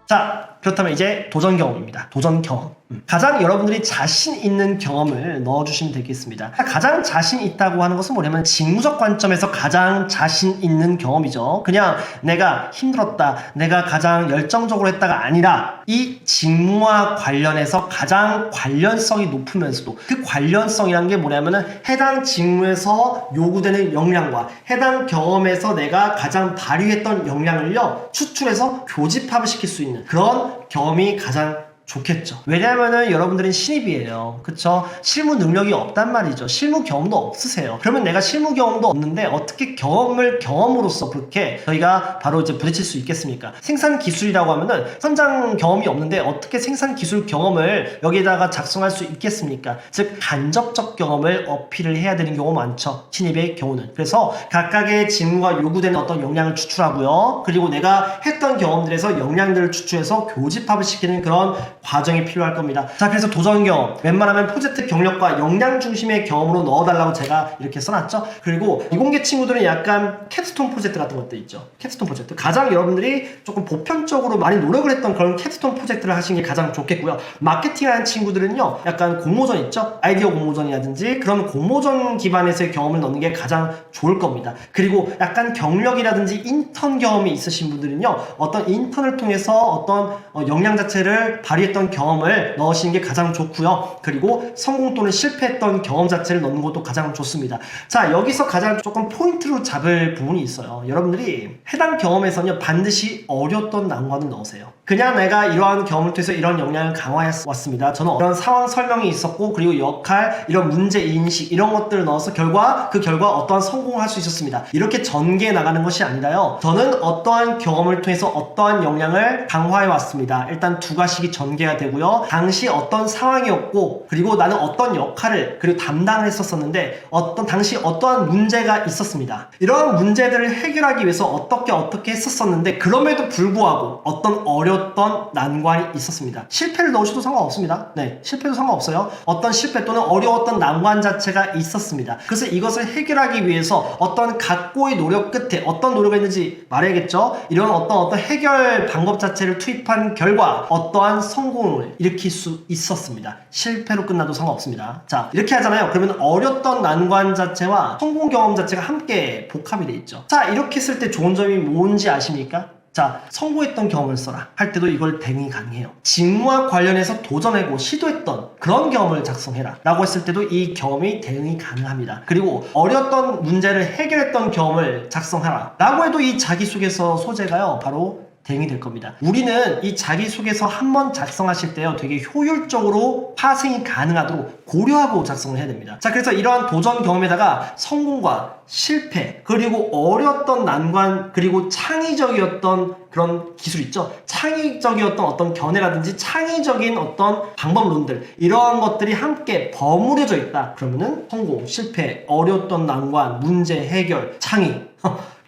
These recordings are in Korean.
자, 그렇다면 이제 도전 경험입니다. 도전 경험. 가장 여러분들이 자신 있는 경험을 넣어주시면 되겠습니다. 가장 자신 있다고 하는 것은 뭐냐면 직무적 관점에서 가장 자신 있는 경험이죠. 그냥 내가 힘들었다, 내가 가장 열정적으로 했다가 아니라 이 직무와 관련해서 가장 관련성이 높으면서도 그 관련성이라는 게 뭐냐면은 해당 직무에서 요구되는 역량과 해당 경험에서 내가 가장 발휘했던 역량을요 추출해서 교집합을 시킬 수 있는 그런 경험이 가장 좋겠죠. 왜냐하면은 여러분들은 신입이에요. 그쵸? 실무 능력이 없단 말이죠. 실무 경험도 없으세요. 그러면 내가 실무 경험도 없는데 어떻게 경험으로써 그렇게 저희가 바로 이제 부딪힐 수 있겠습니까? 생산 기술이라고 하면은 현장 경험이 없는데 어떻게 생산 기술 경험을 여기에다가 작성할 수 있겠습니까? 즉 간접적 경험을 어필을 해야 되는 경우가 많죠. 신입의 경우는. 그래서 각각의 직무가 요구되는 어떤 역량을 추출하고요. 그리고 내가 했던 경험들에서 역량들을 추출해서 교집합을 시키는 그런 과정이 필요할 겁니다. 자, 그래서 도전 경험, 웬만하면 프로젝트 경력과 역량 중심의 경험으로 넣어달라고 제가 이렇게 써놨죠. 그리고 이공계 친구들은 약간 캡스톤 프로젝트 같은 것도 있죠. 캡스톤 프로젝트. 가장 여러분들이 조금 보편적으로 많이 노력을 했던 그런 캡스톤 프로젝트를 하시는 게 가장 좋겠고요. 마케팅하는 친구들은요, 약간 공모전 있죠? 아이디어 공모전이라든지 그런 공모전 기반에서의 경험을 넣는 게 가장 좋을 겁니다. 그리고 약간 경력이라든지 인턴 경험이 있으신 분들은요, 어떤 인턴을 통해서 어떤 역량 자체를 발휘했던 경험을 넣으시는 게 가장 좋고요. 그리고 성공 또는 실패했던 경험 자체를 넣는 것도 가장 좋습니다. 자, 여기서 가장 조금 포인트로 잡을 부분이 있어요. 여러분들이 해당 경험에서는요, 반드시 어려웠던 난관을 넣으세요. 그냥 내가 이러한 경험을 통해서 이런 역량을 강화해왔습니다. 저는 이런 상황 설명이 있었고, 그리고 역할, 이런 문제 인식, 이런 것들을 넣어서 그 결과 어떠한 성공을 할 수 있었습니다. 이렇게 전개해 나가는 것이 아니라요. 저는 어떠한 경험을 통해서 어떠한 역량을 강화해왔습니다. 일단 두 가지가 전개가 되고요. 당시 어떤 상황이었고, 그리고 나는 어떤 역할을 그리고 담당을 했었었는데 당시 어떠한 문제가 있었습니다. 이러한 문제들을 해결하기 위해서 어떻게 했었었는데 그럼에도 불구하고 어떤 어려웠던 난관이 있었습니다. 실패를 넣으셔도 상관없습니다. 네, 실패도 상관없어요. 어떤 실패 또는 어려웠던 난관 자체가 있었습니다. 그래서 이것을 해결하기 위해서 어떤 각고의 노력 끝에 어떤 노력을 했는지 말해야겠죠. 이런 어떤 해결 방법 자체를 투입한 결과 어떠한 성공을 일으킬 수 있었습니다. 실패로 끝나도 상관없습니다. 자, 이렇게 하잖아요. 그러면 어렸던 난관 자체와 성공 경험 자체가 함께 복합이 돼 있죠. 자, 이렇게 쓸 때 좋은 점이 뭔지 아십니까? 자, 성공했던 경험을 써라 할 때도 이걸 대응이 가능해요. 직무와 관련해서 도전하고 시도했던 그런 경험을 작성해라 라고 했을 때도 이 경험이 대응이 가능합니다. 그리고 어려웠던 문제를 해결했던 경험을 작성하라 라고 해도 이 자기소개서 소재가요, 바로 대응이 될 겁니다. 우리는 이 자기소개서 한번 작성하실 때요, 되게 효율적으로 파생이 가능하도록 고려하고 작성을 해야 됩니다. 자, 그래서 이러한 도전 경험에다가 성공과 실패, 그리고 어려웠던 난관, 그리고 창의적이었던 그런 기술 있죠? 창의적이었던 어떤 견해라든지 창의적인 어떤 방법론들, 이러한 것들이 함께 버무려져 있다. 그러면은 성공, 실패, 어려웠던 난관, 문제 해결, 창의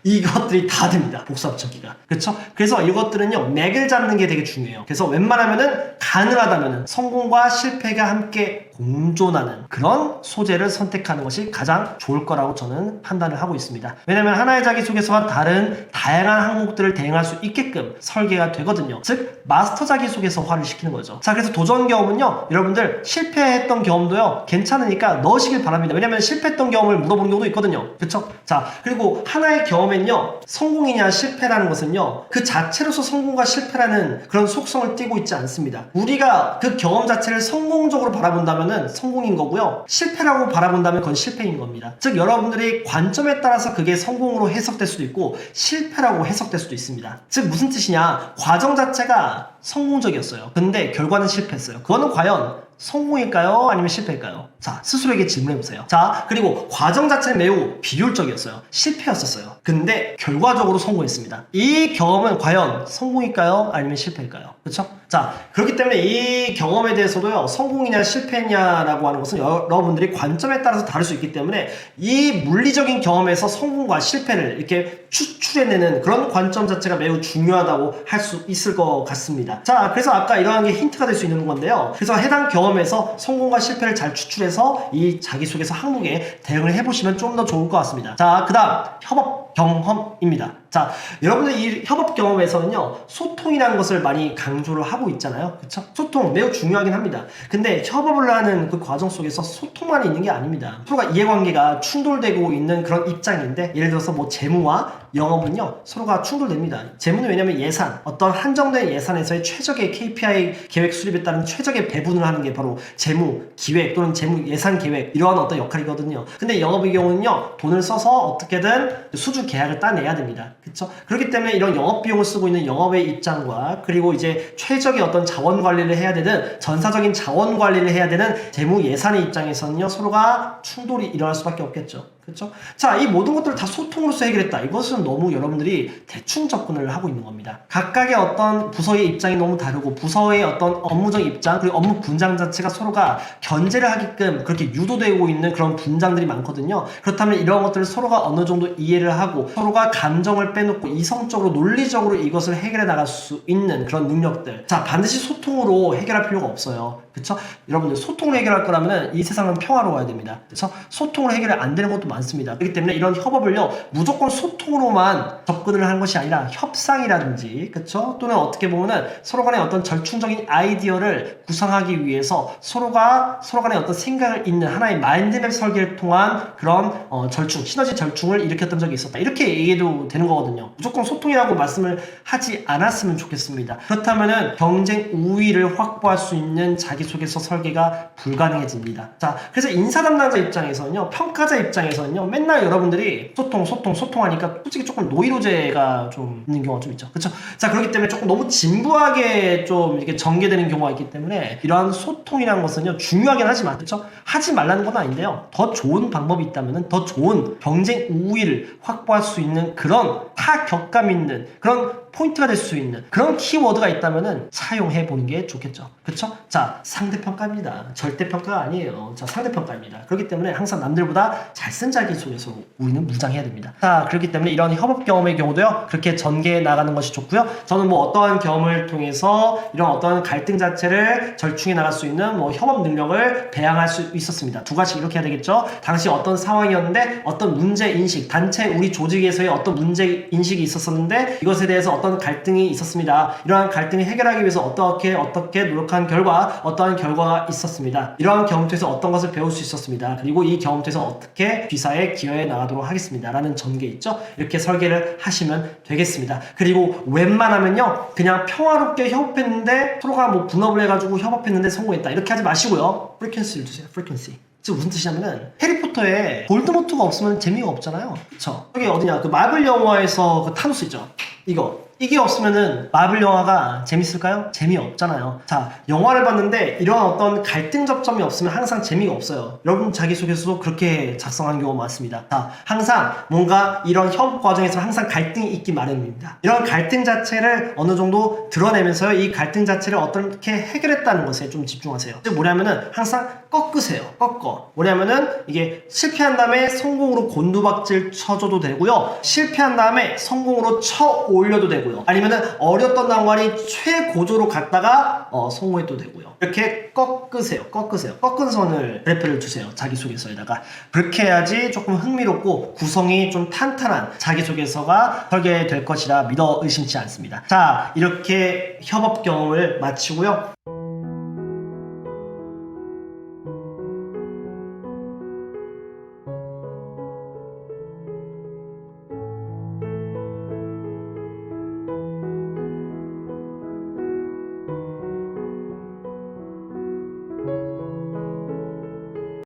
이것들이 다 됩니다. 복수합쳐기가. 그렇죠? 그래서 이것들은요, 맥을 잡는 게 되게 중요해요. 그래서 웬만하면은 가능하다면은 성공과 실패가 함께 공존하는 그런 소재를 선택하는 것이 가장 좋을 거라고 저는 판단을 하고 있습니다. 왜냐면 하나의 자기소개서가 다양한 항목들을 대응할 수 있게끔 설계가 되거든요. 즉 마스터 자기소개서화를 시키는 거죠. 자, 그래서 도전 경험은요, 여러분들 실패했던 경험도요 괜찮으니까 넣으시길 바랍니다. 왜냐면 실패했던 경험을 물어보는 경우도 있거든요. 그렇죠? 자, 그리고 하나의 경험엔요, 성공이냐 실패라는 것은요, 그 자체로서 성공과 실패라는 그런 속성을 띠고 있지 않습니다. 우리가 그 경험 자체를 성공적으로 바라본다면 성공인 거고요, 실패라고 바라본다면 그건 실패인 겁니다. 즉 여러분들이 관점에 따라서 그게 성공으로 해석될 수도 있고 실패라고 해석될 수도 있습니다. 즉 무슨 뜻이냐, 과정 자체가 성공적이었어요. 근데 결과는 실패했어요. 그거는 과연 성공일까요? 아니면 실패일까요? 자, 스스로에게 질문해보세요. 자, 그리고 과정 자체는 매우 비효율적이었어요. 실패였었어요. 근데 결과적으로 성공했습니다. 이 경험은 과연 성공일까요? 아니면 실패일까요? 그렇죠? 자, 그렇기 때문에 이 경험에 대해서도요, 성공이냐 실패냐라고 하는 것은 여러분들이 관점에 따라서 다를 수 있기 때문에 이 물리적인 경험에서 성공과 실패를 이렇게 추출해내는 그런 관점 자체가 매우 중요하다고 할 수 있을 것 같습니다. 됩니다. 자, 그래서 아까 이러한 게 힌트가 될 수 있는 건데요. 그래서 해당 경험에서 성공과 실패를 잘 추출해서 이 자기소개서 항목에 대응을 해보시면 좀 더 좋을 것 같습니다. 자, 그 다음 협업 경험입니다. 자, 여러분들 이 협업 경험에서는요, 소통이라는 것을 많이 강조를 하고 있잖아요. 그쵸? 소통 매우 중요하긴 합니다. 근데 협업을 하는 그 과정 속에서 소통만 있는 게 아닙니다. 서로가 이해관계가 충돌되고 있는 그런 입장인데, 예를 들어서 뭐 재무와 영업은요, 서로가 충돌됩니다. 재무는 왜냐면 예산, 어떤 한정된 예산에서의 최적의 KPI 계획 수립에 따른 최적의 배분을 하는 게 바로 재무, 기획 또는 재무 예산 계획, 이러한 어떤 역할이거든요. 근데 영업의 경우는요, 돈을 써서 어떻게든 수주 계약을 따내야 됩니다. 그쵸? 그렇기 때문에 이런 영업 비용을 쓰고 있는 영업의 입장과, 그리고 이제 최적의 어떤 자원 관리를 해야 되는, 전사적인 자원 관리를 해야 되는 재무 예산의 입장에서는요, 서로가 충돌이 일어날 수밖에 없겠죠. 그렇죠? 자, 이 모든 것들을 다 소통으로서 해결했다. 이것은 너무 여러분들이 대충 접근을 하고 있는 겁니다. 각각의 어떤 부서의 입장이 너무 다르고, 부서의 어떤 업무적 입장, 그리고 업무 분장 자체가 서로가 견제를 하게끔 그렇게 유도되고 있는 그런 분장들이 많거든요. 그렇다면 이런 것들을 서로가 어느 정도 이해를 하고, 서로가 감정을 빼놓고 이성적으로 논리적으로 이것을 해결해 나갈 수 있는 그런 능력들. 자, 반드시 소통으로 해결할 필요가 없어요. 그쵸? 여러분들 소통을 해결할 거라면 이 세상은 평화로워야 됩니다. 그래서 소통으로 해결이 안 되는 것도 많습니다. 그렇기 때문에 이런 협업을요, 무조건 소통으로만 접근을 하는 것이 아니라 협상이라든지, 그쵸? 또는 어떻게 보면은 서로 간의 어떤 절충적인 아이디어를 구상하기 위해서 서로 간의 어떤 생각을 잇는 하나의 마인드맵 설계를 통한 그런 절충, 시너지 절충을 일으켰던 적이 있었다. 이렇게 얘기해도 되는 거거든요. 무조건 소통이라고 말씀을 하지 않았으면 좋겠습니다. 그렇다면은 경쟁 우위를 확보할 수 있는 자기소개서 설계가 불가능해집니다. 자, 그래서 인사 담당자 입장에서는요, 평가자 입장에서는요, 맨날 여러분들이 소통하니까 솔직히 조금 노이로제가 좀 있는 경우가 좀 있죠. 그쵸? 자, 그렇기 때문에 조금 너무 진부하게 좀 이렇게 전개되는 경우가 있기 때문에 이러한 소통이라는 것은요, 중요하긴 하지만, 그쵸? 하지 말라는 건 아닌데요, 더 좋은 방법이 있다면 더 좋은 경쟁 우위를 확보할 수 있는 그런 타격감 있는 그런 포인트가 될 수 있는 그런 키워드가 있다면은 사용해 보는 게 좋겠죠. 그쵸? 자, 상대평가입니다. 절대평가가 아니에요. 자, 상대평가입니다. 그렇기 때문에 항상 남들보다 잘 쓴 자기소개서 우리는 무장해야 됩니다. 자, 그렇기 때문에 이런 협업 경험의 경우도요, 그렇게 전개해 나가는 것이 좋고요. 저는 뭐 어떠한 경험을 통해서 이런 어떤 갈등 자체를 절충해 나갈 수 있는 뭐 협업 능력을 배양할 수 있었습니다. 두 가지 이렇게 해야 되겠죠. 당시 어떤 상황이었는데 어떤 문제 인식, 단체 우리 조직에서의 어떤 문제 인식이 있었었는데 이것에 대해서 어떤 갈등이 있었습니다. 이러한 갈등을 해결하기 위해서 어떻게 노력한 결과 어떠한 결과가 있었습니다. 이러한 경험에서 어떤 것을 배울 수 있었습니다. 그리고 이 경험에서 어떻게 귀사에 기여해 나가도록 하겠습니다. 라는 전개 있죠. 이렇게 설계를 하시면 되겠습니다. 그리고 웬만하면요, 그냥 평화롭게 협업했는데 서로가 뭐 분업을 해가지고 협업했는데 성공했다, 이렇게 하지 마시고요. 프리퀀시를 주세요. 프리퀀시. 지금 무슨 뜻이냐면은 해리포터에 볼드모트가 없으면 재미가 없잖아요. 그쵸? 여기 어디냐, 그 마블 영화에서 그 타노스 있죠? 이게 없으면은 마블 영화가 재밌을까요? 재미없잖아요. 자, 영화를 봤는데 이런 어떤 갈등 접점이 없으면 항상 재미가 없어요. 여러분 자기소개서도 그렇게 작성한 경우가 많습니다. 자, 항상 뭔가 이런 협업 과정에서 항상 갈등이 있기 마련입니다. 이런 갈등 자체를 어느 정도 드러내면서요, 이 갈등 자체를 어떻게 해결했다는 것에 좀 집중하세요. 즉 뭐냐면은 항상 꺾으세요. 뭐냐면은 이게 실패한 다음에 성공으로 곤두박질 쳐줘도 되고요, 실패한 다음에 성공으로 쳐 올려도 되고요, 아니면은 어렸던 난관이 최고조로 갔다가 성공해도 되고요. 이렇게 꺾으세요. 꺾은 선을 그래프를 주세요. 자기소개서에다가. 그렇게 해야지 조금 흥미롭고 구성이 좀 탄탄한 자기소개서가 설계될 것이라 믿어 의심치 않습니다. 자, 이렇게 협업 경험을 마치고요.